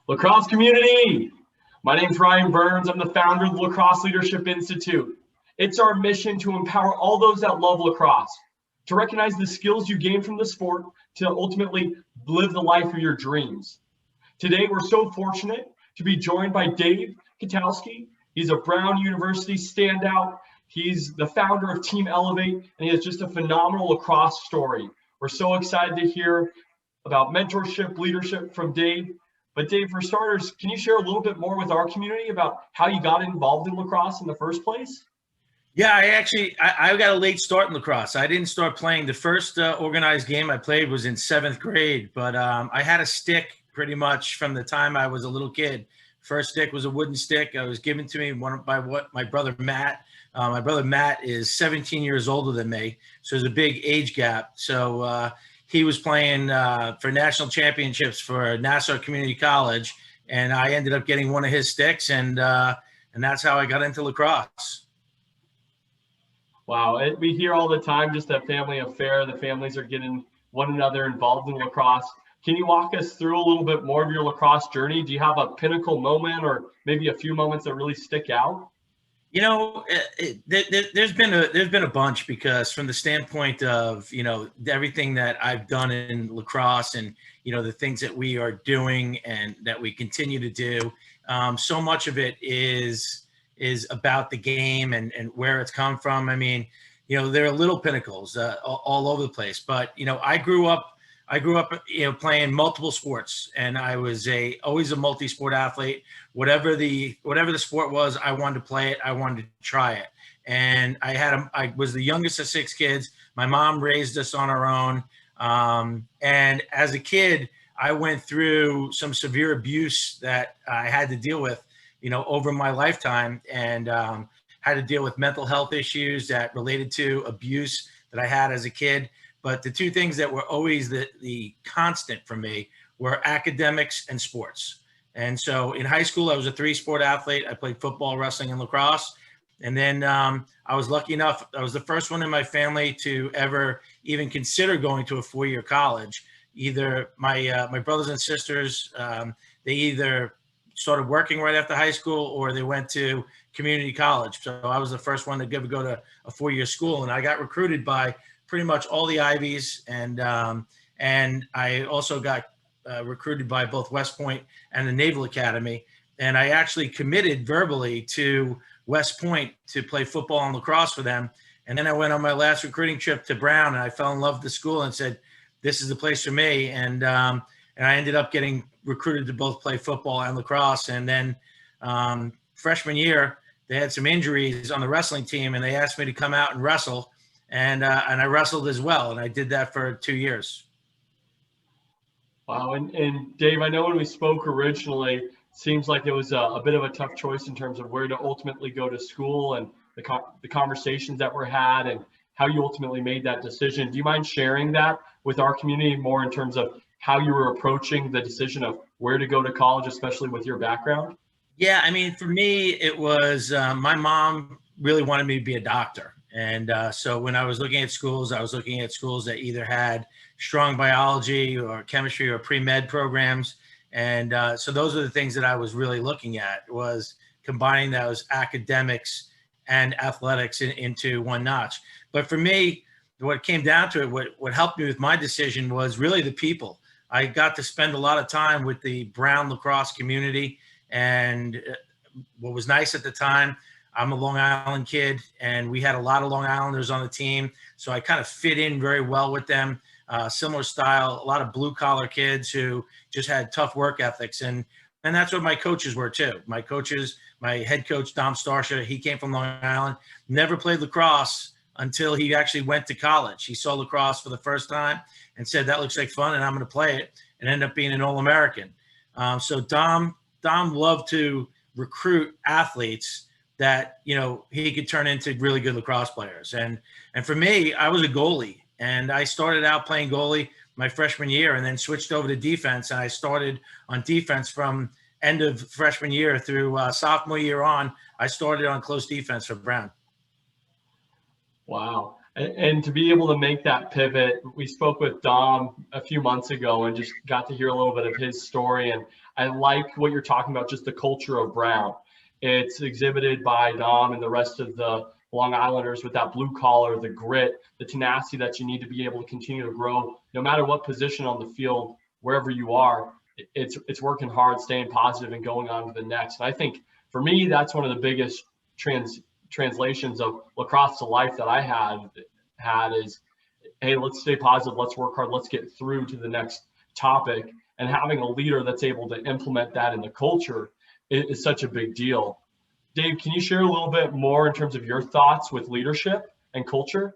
Lacrosse community, my name's Ryan Berns. I'm the founder of the Lacrosse Leadership Institute. It's our mission to empower all those that love lacrosse, to recognize the skills you gain from the sport, to ultimately live the life of your dreams. Today, we're so fortunate to be joined by Dave Kotowski. He's a Brown University standout. He's the founder of Team Elevate, and he has just a phenomenal lacrosse story. We're so excited to hear about mentorship, leadership from Dave. But Dave, for starters, can you share a little bit more with our community about how you got involved in lacrosse in the first place? Yeah, I got a late start in lacrosse. I didn't start playing. The first organized game I played was in 7th grade, but I had a stick pretty much from the time I was a little kid. First stick was a wooden stick. It was given to me by my brother Matt. My brother Matt is 17 years older than me, so there's a big age gap. So he was playing for national championships for Nassau Community College, and I ended up getting one of his sticks, and that's how I got into lacrosse. Wow, we hear all the time just a family affair. The families are getting one another involved in lacrosse. Can you walk us through a little bit more of your lacrosse journey? Do you have a pinnacle moment or maybe a few moments that really stick out? You know, there's been a bunch, because from the standpoint of, everything that I've done in lacrosse and, the things that we are doing and that we continue to do, so much of it is about the game and where it's come from. I mean, there are little pinnacles all over the place, but, I grew up, playing multiple sports, and I was always a multi-sport athlete. Whatever the sport was, I wanted to play it. I wanted to try it. And I was the youngest of 6 kids. My mom raised us on our own. And as a kid, I went through some severe abuse that I had to deal with, over my lifetime, and had to deal with mental health issues that related to abuse that I had as a kid. But the two things that were always the constant for me were academics and sports. And so in high school, I was a 3-sport athlete. I played football, wrestling, and lacrosse. And then I was lucky enough, I was the first one in my family to ever even consider going to a 4-year college. Either my brothers and sisters, they either started working right after high school or they went to community college. So I was the first one to ever go to a 4-year school. And I got recruited by pretty much all the Ivies, and I also got recruited by both West Point and the Naval Academy. And I actually committed verbally to West Point to play football and lacrosse for them. And then I went on my last recruiting trip to Brown, and I fell in love with the school and said, this is the place for me. And I ended up getting recruited to both play football and lacrosse. And then freshman year, they had some injuries on the wrestling team, and they asked me to come out and wrestle. And I wrestled as well, and I did that for 2 years. Wow, and Dave, I know when we spoke originally, it seems like it was a bit of a tough choice in terms of where to ultimately go to school and the conversations that were had and how you ultimately made that decision. Do you mind sharing that with our community more in terms of how you were approaching the decision of where to go to college, especially with your background? Yeah, I mean, for me, it was my mom really wanted me to be a doctor. And so when I was looking at schools, I was looking at schools that either had strong biology or chemistry or pre-med programs. And so those are the things that I was really looking at, was combining those academics and athletics into one notch. But for me, what came down to it, what helped me with my decision was really the people. I got to spend a lot of time with the Brown lacrosse community. And what was nice at the time, I'm a Long Island kid, and we had a lot of Long Islanders on the team. So I kind of fit in very well with them. Similar style, a lot of blue collar kids who just had tough work ethics. And that's what my coaches were too. My coaches, my head coach, Dom Starsha, he came from Long Island, never played lacrosse until he actually went to college. He saw lacrosse for the first time and said, that looks like fun, and I'm going to play it, and ended up being an All-American. So Dom loved to recruit athletes that, he could turn into really good lacrosse players. And for me, I was a goalie, and I started out playing goalie my freshman year and then switched over to defense. And I started on defense from end of freshman year through sophomore year on. I started on close defense for Brown. Wow. And to be able to make that pivot, we spoke with Dom a few months ago and just got to hear a little bit of his story. And I like what you're talking about, just the culture of Brown. It's exhibited by Dom and the rest of the Long Islanders with that blue collar, the grit, the tenacity that you need to be able to continue to grow, no matter what position on the field, wherever you are. It's working hard, staying positive, and going on to the next. And I think for me, that's one of the biggest translations of lacrosse to life that I had is, hey, let's stay positive, let's work hard, let's get through to the next topic. And having a leader that's able to implement that in the culture is such a big deal. Dave, can you share a little bit more in terms of your thoughts with leadership and culture?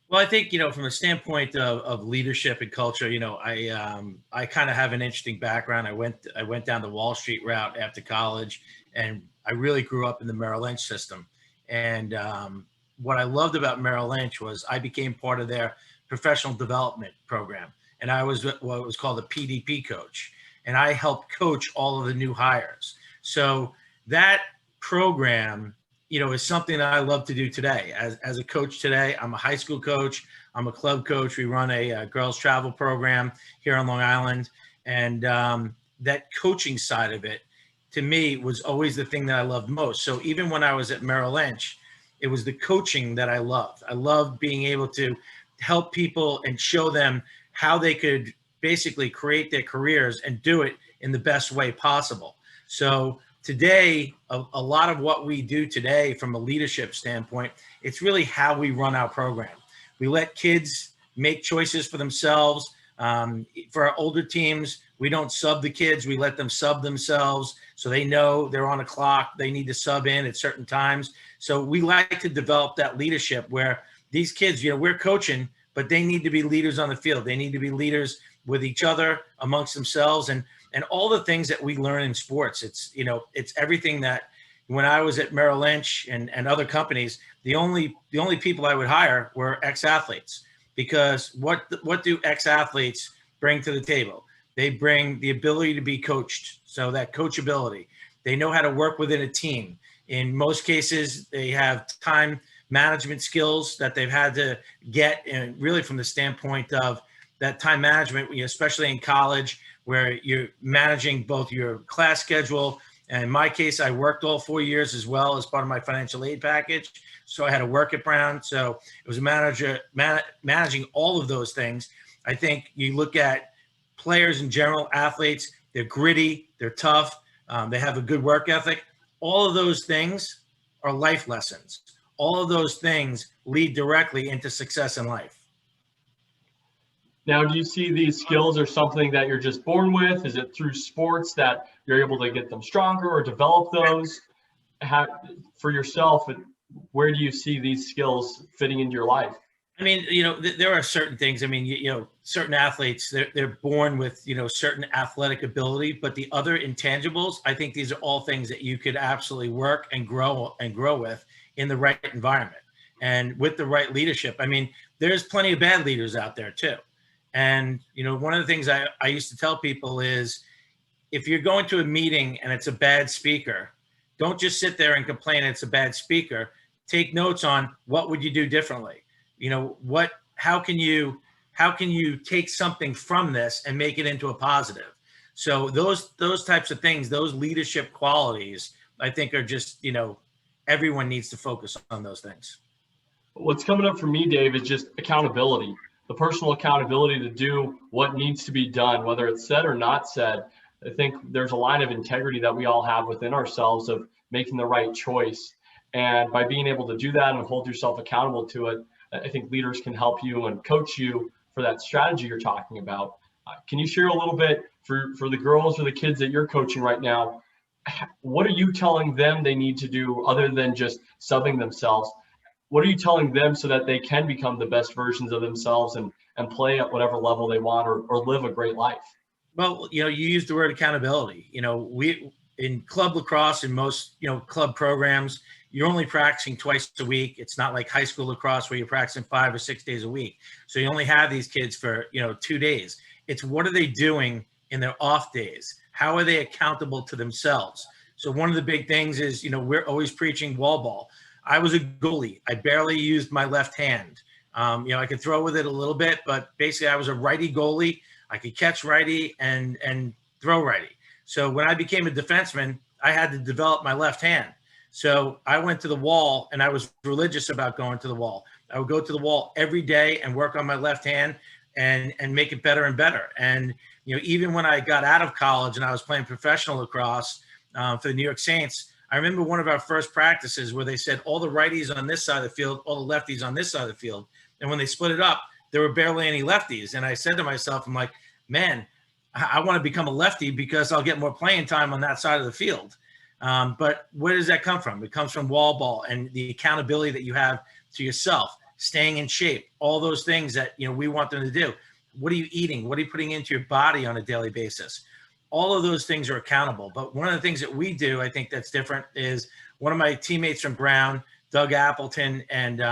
Well, I think, from a standpoint of leadership and culture, I kind of have an interesting background. I went down the Wall Street route after college, and I really grew up in the Merrill Lynch system. And what I loved about Merrill Lynch was I became part of their professional development program, and I was what was called a PDP coach, and I helped coach all of the new hires. So that program, is something that I love to do today. As a coach today, I'm a high school coach. I'm a club coach. We run a girls travel program here on Long Island. And that coaching side of it, to me, was always the thing that I loved most. So even when I was at Merrill Lynch, it was the coaching that I loved. I loved being able to help people and show them how they could basically create their careers and do it in the best way possible. So today, a lot of what we do today from a leadership standpoint, it's really how we run our program. We let kids make choices for themselves. For our older teams, we don't sub the kids. We let them sub themselves so they know they're on a clock. They need to sub in at certain times. So we like to develop that leadership where these kids, we're coaching, but they need to be leaders on the field. They need to be leaders with each other, amongst themselves, and all the things that we learn in sports. It's everything that when I was at Merrill Lynch and other companies, the only people I would hire were ex-athletes, because what do ex-athletes bring to the table? They bring the ability to be coached. So that coachability, they know how to work within a team. In most cases, they have time management skills that they've had to get, and really from the standpoint of that time management, especially in college, where you're managing both your class schedule. And in my case, I worked all 4 years as well as part of my financial aid package. So I had to work at Brown. So it was managing all of those things. I think you look at players in general, athletes, they're gritty, they're tough, they have a good work ethic. All of those things are life lessons. All of those things lead directly into success in life. Now, do you see these skills are something that you're just born with? Is it through sports that you're able to get them stronger or develop those? For yourself, where do you see these skills fitting into your life? I mean, there are certain things. I mean, certain athletes, they're born with, certain athletic ability, but the other intangibles, I think these are all things that you could absolutely work and grow with in the right environment and with the right leadership. I mean, there's plenty of bad leaders out there too. And, one of the things I used to tell people is, if you're going to a meeting and it's a bad speaker, don't just sit there and complain it's a bad speaker. Take notes on what would you do differently? How can you take something from this and make it into a positive? So those types of things, those leadership qualities, I think are just, everyone needs to focus on those things. What's coming up for me, Dave, is just accountability. The personal accountability to do what needs to be done, whether it's said or not said. I think there's a line of integrity that we all have within ourselves of making the right choice. And by being able to do that and hold yourself accountable to it, I think leaders can help you and coach you for that strategy you're talking about. Can you share a little bit for the girls or the kids that you're coaching right now? What are you telling them they need to do other than just subbing themselves? What are you telling them so that they can become the best versions of themselves and play at whatever level they want or live a great life? Well, you used the word accountability. We in club lacrosse and most, club programs, you're only practicing twice a week. It's not like high school lacrosse where you're practicing 5 or 6 days a week. So you only have these kids for, 2 days. It's what are they doing in their off days? How are they accountable to themselves? So one of the big things is, we're always preaching wall ball. I was a goalie. I barely used my left hand. I could throw with it a little bit, but basically I was a righty goalie. I could catch righty and throw righty. So when I became a defenseman, I had to develop my left hand. So I went to the wall, and I was religious about going to the wall. I would go to the wall every day and work on my left hand and make it better and better. And, even when I got out of college and I was playing professional lacrosse for the New York Saints, I remember one of our first practices where they said all the righties on this side of the field, all the lefties on this side of the field. And when they split it up, there were barely any lefties. And I said to myself, I'm like, man, I want to become a lefty because I'll get more playing time on that side of the field. But where does that come from? It comes from wall ball and the accountability that you have to yourself, staying in shape, all those things that, we want them to do. What are you eating? What are you putting into your body on a daily basis? All of those things are accountable. But one of the things that we do, I think that's different, is one of my teammates from Brown, Doug Appleton, and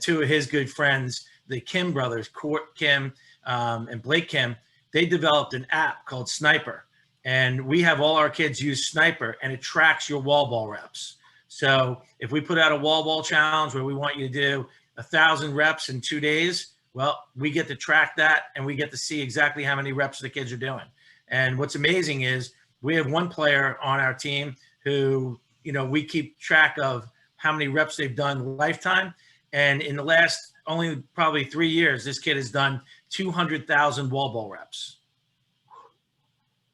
two of his good friends, the Kim brothers, Court Kim and Blake Kim, they developed an app called Sniper. And we have all our kids use Sniper, and it tracks your wall ball reps. So if we put out a wall ball challenge where we want you to do 1,000 reps in 2 days, well, we get to track that, and we get to see exactly how many reps the kids are doing. And what's amazing is we have one player on our team who, we keep track of how many reps they've done lifetime. And in the last only probably 3 years, this kid has done 200,000 wall ball reps.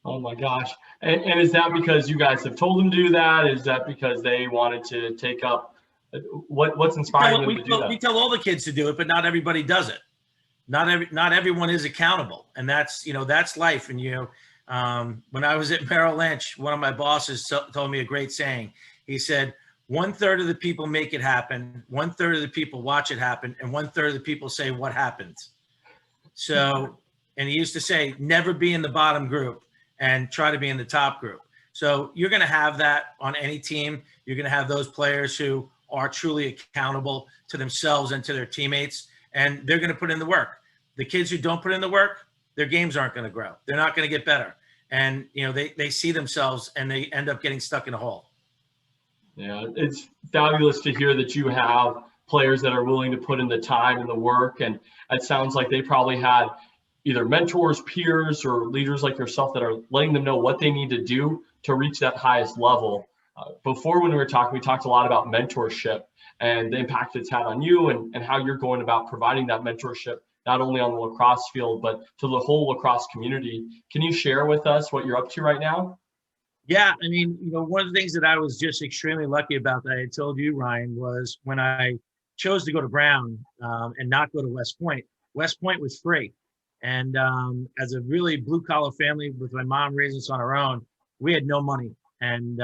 Oh my gosh. And is that because you guys have told them to do that? Is that because they wanted to take up what's inspiring them to do that? We tell all the kids to do it, but not everybody does it. Not everyone is accountable. And that's life. And, when I was at Merrill Lynch, one of my bosses told me a great saying. He said, 1/3 of the people make it happen, 1/3 of the people watch it happen, and 1/3 of the people say what happened. So, and he used to say, never be in the bottom group and try to be in the top group. So you're going to have that on any team. You're going to have those players who are truly accountable to themselves and to their teammates, and they're going to put in the work. The kids who don't put in the work, their games aren't going to grow. They're not going to get better. And, they see themselves and they end up getting stuck in a hole. Yeah, it's fabulous to hear that you have players that are willing to put in the time and the work. And it sounds like they probably had either mentors, peers, or leaders like yourself that are letting them know what they need to do to reach that highest level. Before, when we were talking, we talked a lot about mentorship and the impact it's had on you and how you're going about providing that mentorship, not only on the lacrosse field, but to the whole lacrosse community. Can you share with us what you're up to right now? Yeah, I mean, one of the things that I was just extremely lucky about that I had told you, Ryan, was when I chose to go to Brown and not go to West Point. West Point was free. And as a really blue-collar family with my mom raising us on her own, we had no money. And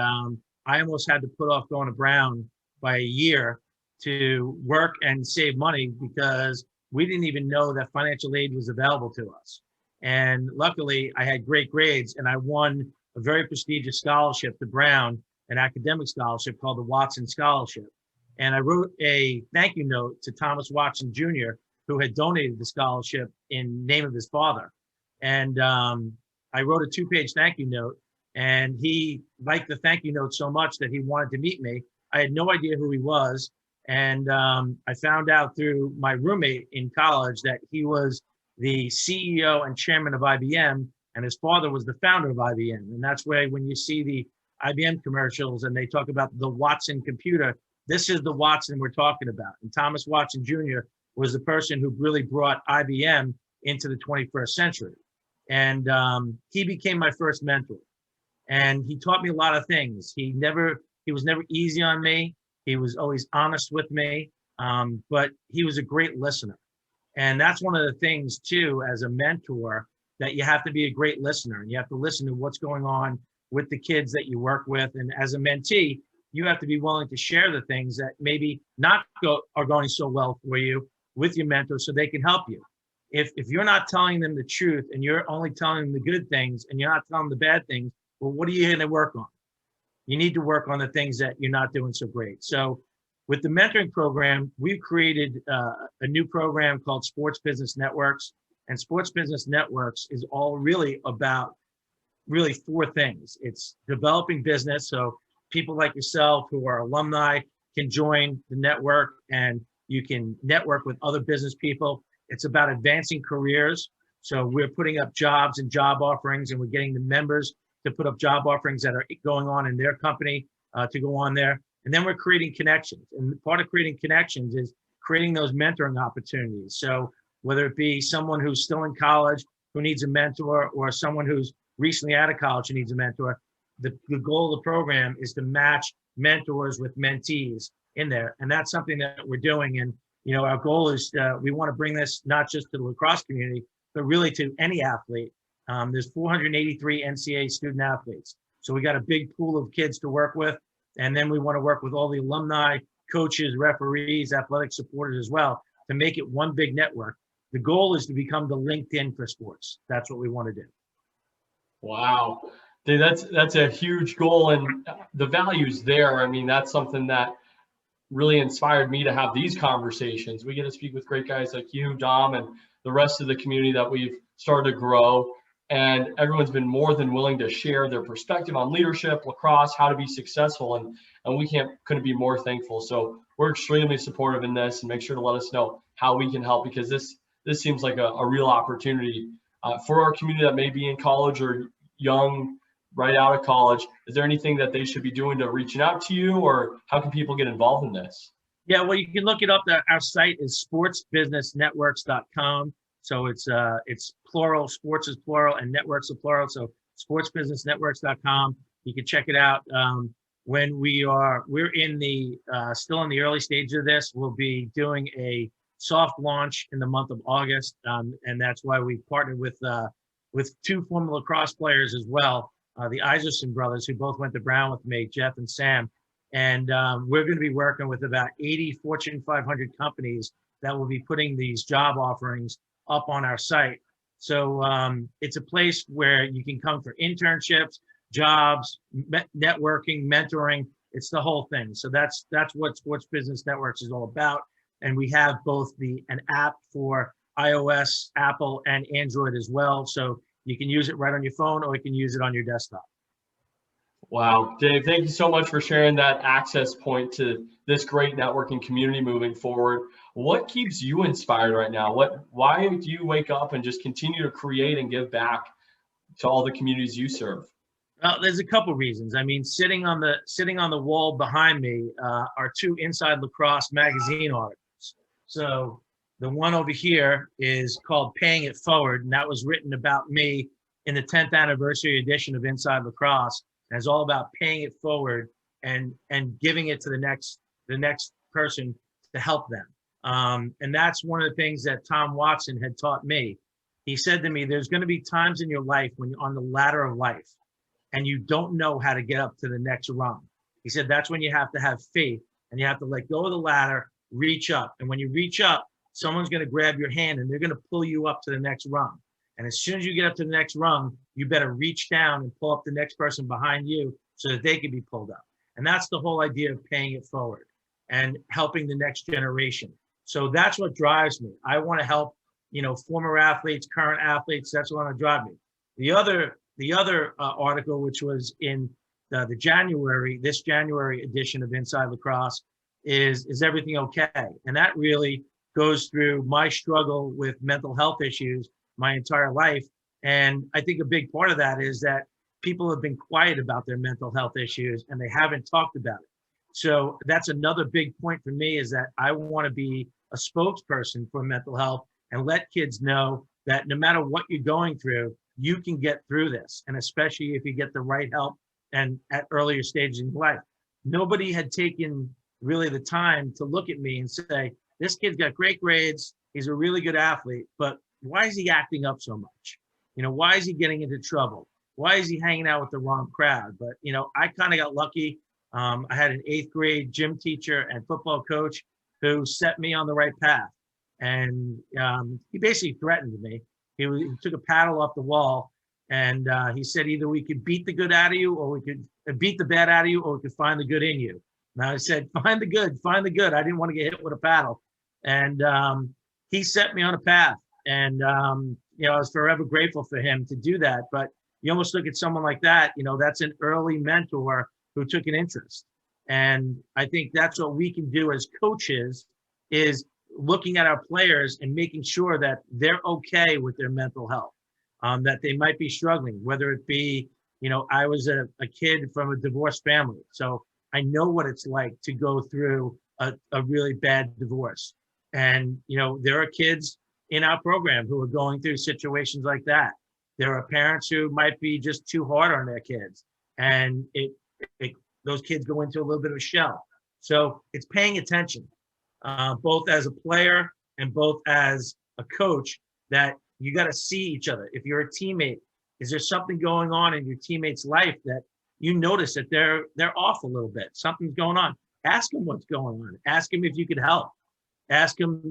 I almost had to put off going to Brown by a year to work and save money because we didn't even know that financial aid was available to us. And luckily, I had great grades, and I won a very prestigious scholarship to Brown, an academic scholarship called the Watson Scholarship. And I wrote a thank you note to Thomas Watson Jr., who had donated the scholarship in name of his father. And I wrote a 2-page thank you note, and he liked the thank you note so much that he wanted to meet me. I had no idea who he was. And I found out through my roommate in college that he was the CEO and chairman of IBM, and his father was the founder of IBM. And that's where, when you see the IBM commercials and they talk about the Watson computer, this is the Watson we're talking about. And Thomas Watson Jr. was the person who really brought IBM into the 21st century. And he became my first mentor. And he taught me a lot of things. He was never easy on me. He was always honest with me, but he was a great listener. And that's one of the things, too, as a mentor, that you have to be a great listener. And you have to listen to what's going on with the kids that you work with. And as a mentee, you have to be willing to share the things that maybe are going so well for you with your mentor so they can help you. If you're not telling them the truth and you're only telling them the good things and you're not telling them the bad things, well, what are you going to work on? You need to work on the things that you're not doing so great. So with the mentoring program, we've created a new program called Sports Business Networks. And Sports Business Networks is all really about 4 things. It's developing business. So people like yourself who are alumni can join the network and You can network with other business people. It's about advancing careers. So we're putting up jobs and job offerings, and we're getting the members to put up job offerings that are going on in their company to go on there. And then we're creating connections. And part of creating connections is creating those mentoring opportunities. So whether it be someone who's still in college who needs a mentor, or someone who's recently out of college who needs a mentor, the goal of the program is to match mentors with mentees in there. And that's something that we're doing. And, you know, our goal is we want to bring this not just to the lacrosse community, but really to any athlete. There's 483 NCAA student athletes. So we got a big pool of kids to work with. And then we want to work with all the alumni, coaches, referees, athletic supporters as well to make it one big network. The goal is to become the LinkedIn for sports. That's what we want to do. Wow. Dude, that's a huge goal, and the values there. I mean, that's something that really inspired me to have these conversations. We get to speak with great guys like you, Dom, and the rest of the community that we've started to grow. And everyone's been more than willing to share their perspective on leadership, lacrosse, how to be successful. And we couldn't be more thankful. So we're extremely supportive in this, and make sure to let us know how we can help, because this seems like a real opportunity for our community that may be in college or young, right out of college. Is there anything that they should be doing to reaching out to you, or how can people get involved in this? Yeah, well, you can look it up. Our site is sportsbusinessnetworks.com. So it's plural, sports is plural, and networks are plural. So sportsbusinessnetworks.com. You can check it out. When we're in the still in the early stages of this, we'll be doing a soft launch in the month of August, and that's why we partnered with two former lacrosse players as well, the Iserson brothers, who both went to Brown with me, Jeff and Sam. And we're going to be working with about 80 Fortune 500 companies that will be putting these job offerings up on our site. So it's a place where you can come for internships, jobs, networking, mentoring. It's the whole thing. So that's what Sports Business Networks is all about. And we have both an app for iOS, Apple, and Android as well. So you can use it right on your phone, or you can use it on your desktop. Wow, Dave, thank you so much for sharing that access point to this great networking community moving forward. What keeps you inspired right now? Why do you wake up and just continue to create and give back to all the communities you serve? Well, there's a couple reasons. I mean, sitting on the wall behind me are two Inside Lacrosse magazine articles. So the one over here is called Paying It Forward, and that was written about me in the 10th anniversary edition of Inside Lacrosse. And it's all about paying it forward and giving it to the next person to help them. And that's one of the things that Tom Watson had taught me. He said to me, there's going to be times in your life when you're on the ladder of life and you don't know how to get up to the next rung. He said that's when you have to have faith, and you have to let go of the ladder, reach up. And when you reach up, someone's going to grab your hand and they're going to pull you up to the next rung. And as soon as you get up to the next rung, you better reach down and pull up the next person behind you so that they can be pulled up. And that's the whole idea of paying it forward and helping the next generation. So that's what drives me. I want to help, former athletes, current athletes. That's what drives me. The other article, which was in this January edition of Inside Lacrosse, is everything okay? And that really goes through my struggle with mental health issues my entire life. And I think a big part of that is that people have been quiet about their mental health issues and they haven't talked about it. So that's another big point for me, is that I want to be a spokesperson for mental health and let kids know that no matter what you're going through, you can get through this. And especially if you get the right help and at earlier stages in life. Nobody had taken really the time to look at me and say, this kid's got great grades, he's a really good athlete, but why is he acting up so much? Why is he getting into trouble? Why is he hanging out with the wrong crowd? But, I kind of got lucky. I had an 8th grade gym teacher and football coach who set me on the right path. And he basically threatened me. He took a paddle off the wall and he said, either we could beat the good out of you, or we could beat the bad out of you, or we could find the good in you. And I said, find the good, find the good. I didn't want to get hit with a paddle. And he set me on a path. And, I was forever grateful for him to do that. But you almost look at someone like that, that's an early mentor who took an interest. And I think that's what we can do as coaches, is looking at our players and making sure that they're okay with their mental health, that they might be struggling, whether it be, I was a kid from a divorced family, so I know what it's like to go through a really bad divorce. And, there are kids in our program who are going through situations like that. There are parents who might be just too hard on their kids, and those kids go into a little bit of a shell. So it's paying attention, both as a player and both as a coach, that you got to see each other. If you're a teammate, is there something going on in your teammate's life that you notice that they're off a little bit? Something's going on. Ask them what's going on. Ask them if you could help. Ask them,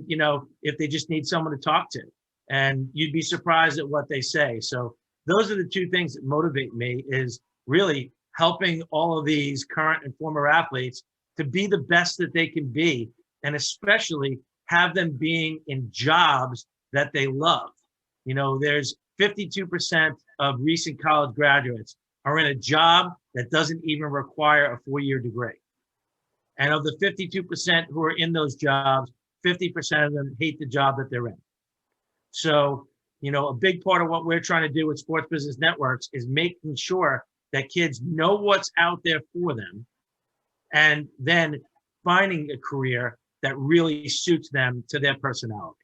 if they just need someone to talk to. And you'd be surprised at what they say. So those are the two things that motivate me, is really helping all of these current and former athletes to be the best that they can be, and especially have them being in jobs that they love. There's 52% of recent college graduates are in a job that doesn't even require a 4-year degree. And of the 52% who are in those jobs, 50% of them hate the job that they're in. So, a big part of what we're trying to do with Sports Business Networks is making sure that kids know what's out there for them, and then finding a career that really suits them to their personality.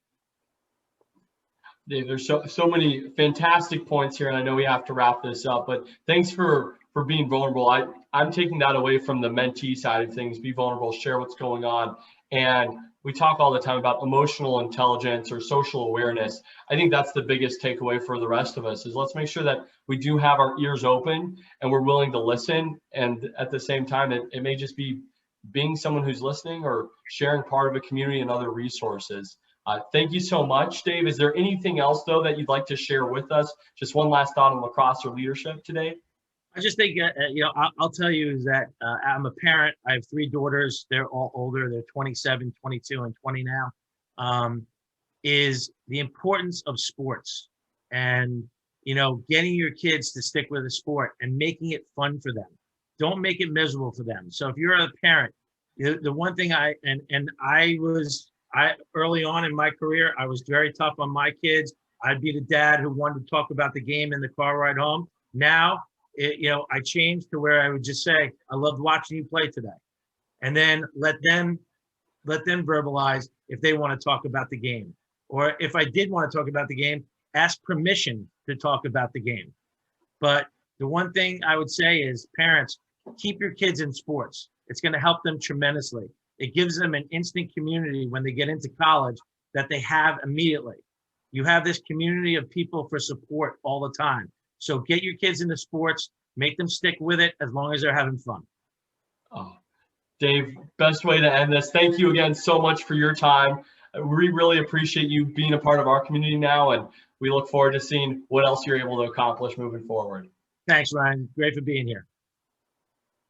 Dave, there's so many fantastic points here, and I know we have to wrap this up, but thanks for being vulnerable. I'm taking that away from the mentee side of things. Be vulnerable, share what's going on. And we talk all the time about emotional intelligence or social awareness. I think that's the biggest takeaway for the rest of us, is let's make sure that we do have our ears open and we're willing to listen. And at the same time, it may just be being someone who's listening or sharing part of a community and other resources. Thank you so much, Dave. Is there anything else, though, that you'd like to share with us? Just one last thought on lacrosse or leadership today? I just think, I'll tell you is that I'm a parent. I have 3 daughters. They're all older. They're 27, 22, and 20 now. Is the importance of sports and, getting your kids to stick with a sport and making it fun for them. Don't make it miserable for them. So if you're a parent, the one thing I early on in my career, I was very tough on my kids. I'd be the dad who wanted to talk about the game in the car ride home. Now, I changed to where I would just say, I loved watching you play today. And then let them verbalize if they want to talk about the game. Or if I did want to talk about the game, ask permission to talk about the game. But the one thing I would say is, parents, keep your kids in sports. It's going to help them tremendously. It gives them an instant community when they get into college that they have immediately. You have this community of people for support all the time. So get your kids into sports, make them stick with it as long as they're having fun. Oh, Dave, best way to end this. Thank you again so much for your time. We really appreciate you being a part of our community now, and we look forward to seeing what else you're able to accomplish moving forward. Thanks, Ryan. Great for being here.